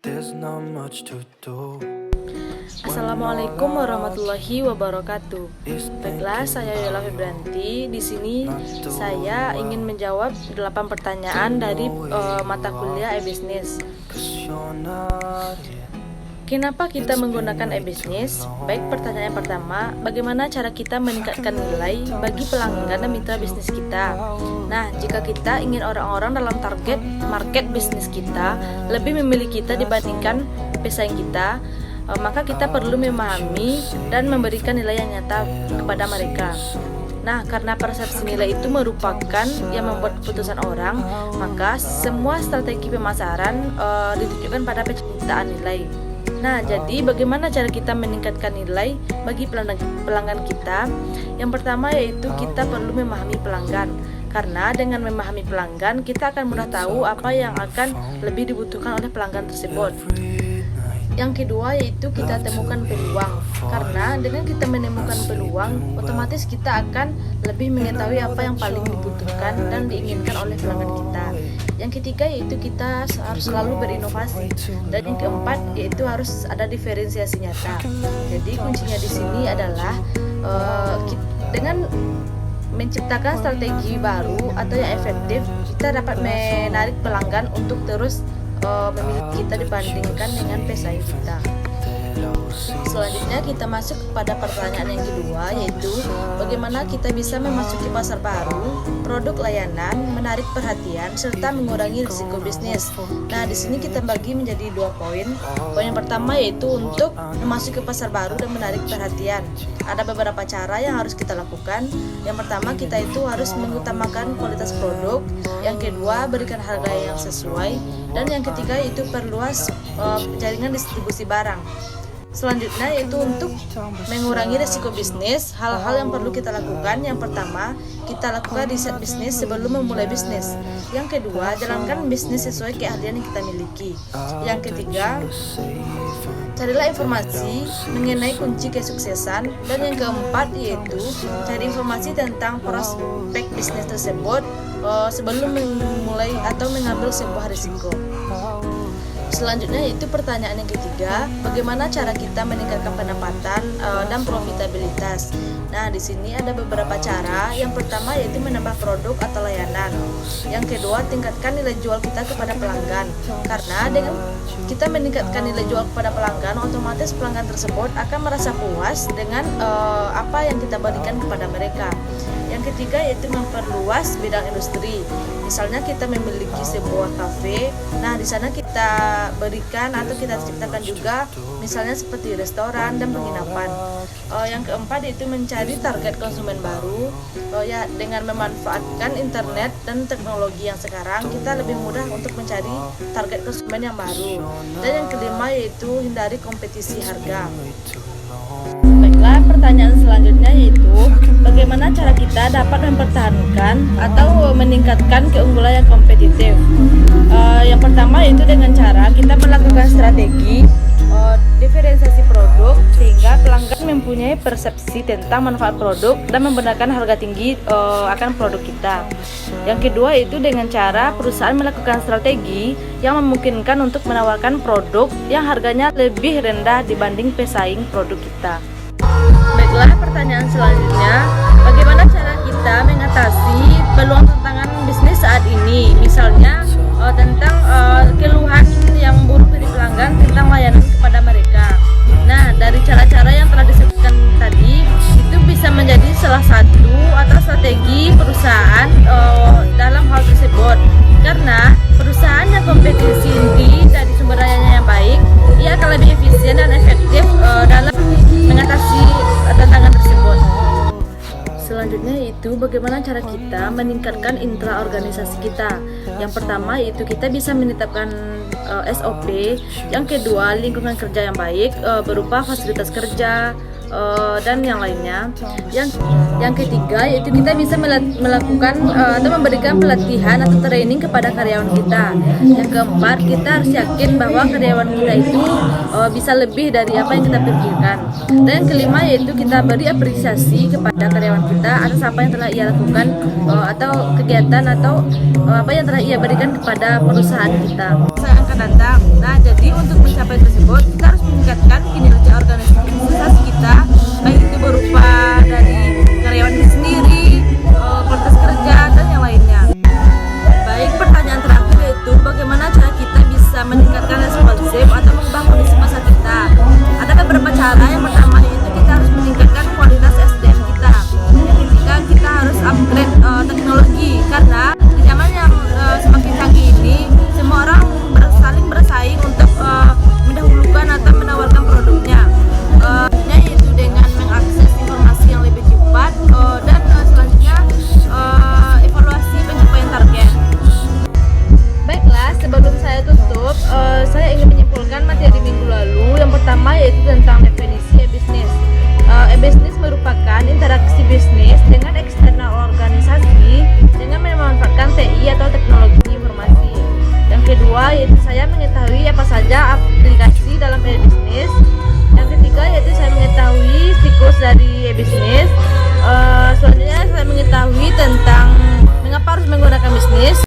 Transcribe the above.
There's not much to do. Assalamualaikum warahmatullahi wabarakatuh. Baiklah, saya Yola Febranti. Di sini saya ingin menjawab 8 pertanyaan dari mata kuliah e-business. Kenapa kita menggunakan e-business? Baik, pertanyaan pertama, bagaimana cara kita meningkatkan nilai bagi pelanggan dan mitra bisnis kita? Nah, jika kita ingin orang-orang dalam target market bisnis kita lebih memilih kita dibandingkan pesaing kita, maka kita perlu memahami dan memberikan nilai yang nyata kepada mereka. Nah, karena persepsi nilai itu merupakan yang membuat keputusan orang, maka semua strategi pemasaran ditujukan pada penciptaan nilai. Nah, jadi bagaimana cara kita meningkatkan nilai bagi pelanggan kita? Yang pertama yaitu kita perlu memahami pelanggan. Karena dengan memahami pelanggan, kita akan mudah tahu apa yang akan lebih dibutuhkan oleh pelanggan tersebut. Yang kedua yaitu kita temukan peluang. Karena dengan kita menemukan peluang, otomatis kita akan lebih mengetahui apa yang paling dibutuhkan dan diinginkan oleh pelanggan kita. Yang ketiga yaitu kita harus selalu berinovasi. Dan yang keempat yaitu harus ada diferensiasi nyata. Jadi kuncinya di sini adalah dengan menciptakan strategi baru atau yang efektif, kita dapat menarik pelanggan untuk terus memilih kita dibandingkan dengan pesaing kita. Selanjutnya kita masuk kepada pertanyaan yang kedua, yaitu bagaimana kita bisa memasuki pasar baru, produk layanan, menarik perhatian serta mengurangi risiko bisnis. Nah, di sini kita bagi menjadi 2 poin. Poin yang pertama yaitu untuk memasuki pasar baru dan menarik perhatian. Ada beberapa cara yang harus kita lakukan. Yang pertama, kita itu harus mengutamakan kualitas produk. Yang kedua, berikan harga yang sesuai. Dan yang ketiga yaitu perluas jaringan distribusi barang. Selanjutnya yaitu untuk mengurangi risiko bisnis, hal-hal yang perlu kita lakukan. Yang pertama, kita lakukan riset bisnis sebelum memulai bisnis. Yang kedua, jalankan bisnis sesuai keahlian yang kita miliki. Yang ketiga, carilah informasi mengenai kunci kesuksesan. Dan yang keempat yaitu cari informasi tentang prospek bisnis tersebut sebelum memulai atau mengambil sebuah risiko. Selanjutnya yaitu pertanyaan yang ketiga, bagaimana cara kita meningkatkan pendapatan dan profitabilitas. Nah, di sini ada beberapa cara. Yang pertama yaitu menambah produk atau layanan. Yang kedua, tingkatkan nilai jual kita kepada pelanggan. Karena dengan kita meningkatkan nilai jual kepada pelanggan, otomatis pelanggan tersebut akan merasa puas dengan apa yang kita berikan kepada mereka. Yang ketiga yaitu memperluas bidang industri. Misalnya kita memiliki sebuah kafe, nah di sana kita berikan atau kita ciptakan juga misalnya seperti restoran dan penginapan. Yang keempat yaitu mencari target konsumen baru. Ya, dengan memanfaatkan internet dan teknologi yang sekarang, kita lebih mudah untuk mencari target konsumen yang baru. Dan yang kelima yaitu hindari kompetisi harga. Baiklah, pertanyaan selanjutnya yaitu bagaimana cara kita dapat mempertahankan atau meningkatkan keunggulan yang kompetitif. Yang pertama yaitu dengan cara kita melakukan strategi diferensiasi produk sehingga pelanggan mempunyai persepsi tentang manfaat produk dan membenarkan harga tinggi akan produk kita. Yang kedua yaitu dengan cara perusahaan melakukan strategi yang memungkinkan untuk menawarkan produk yang harganya lebih rendah dibanding pesaing produk kita. Baiklah, pertanyaan selanjutnya, bagaimana cara kita mengatasi peluang tantangan bisnis saat ini? Misalnya tentang keluhan yang buruk dari pelanggan tentang layanan kepada mereka. Nah, dari cara-cara yang telah disebutkan tadi, itu bisa menjadi salah satu atau strategi perusahaan dalam hal tersebut. Karena perusahaan yang kompetisi tinggi dari sumber dayanya yang baik, ia akan lebih efisien dan efektif dalam mengatasi tantangan tersebut. Selanjutnya yaitu bagaimana cara kita meningkatkan intraorganisasi kita. Yang pertama yaitu kita bisa menetapkan SOP. Yang kedua, lingkungan kerja yang baik berupa fasilitas kerja dan yang lainnya. Yang ketiga yaitu kita bisa melakukan atau memberikan pelatihan atau training kepada karyawan kita. Yang keempat, kita harus yakin bahwa karyawan kita itu bisa lebih dari apa yang kita pikirkan. Dan yang kelima yaitu kita beri apresiasi kepada karyawan kita atas apa yang telah ia lakukan atau kegiatan atau apa yang telah ia berikan kepada perusahaan kita. Saya akan datang. Nah, jadi untuk capai tersebut, kita harus meningkatkan kinerja organisasi kita, baik itu berupa dari karyawan itu sendiri, kualitas kerja, dan yang lainnya. Baik, pertanyaan terakhir yaitu bagaimana cara kita bisa meningkatkan responsif atau mengubah kondisi masa kita. Ada beberapa cara. Yang pertama yaitu kita harus meningkatkan kualitas SDM kita. Yang ketiga, kita harus upgrade teknologi, karena di zaman yang semakin canggih ini semua orang saling bersaing untuk mendahulukan atau menawarkan produknya. Yaitu dengan mengakses informasi yang lebih cepat, dan selanjutnya evaluasi pencapaian target. Baiklah, sebelum saya tutup, saya ingin menyimpulkan materi minggu lalu. Yang pertama yaitu tentang definisi e-bisnis. E-bisnis merupakan interaksi bisnis dengan eksternal organisasi dengan memanfaatkan TI atau teknologi informasi. Yang kedua yaitu saya mengetahui apa saja aplikasi dalam e-bisnis. Yang ketiga yaitu saya mengetahui siklus dari e-bisnis. Selanjutnya saya mengetahui tentang mengapa harus menggunakan bisnis.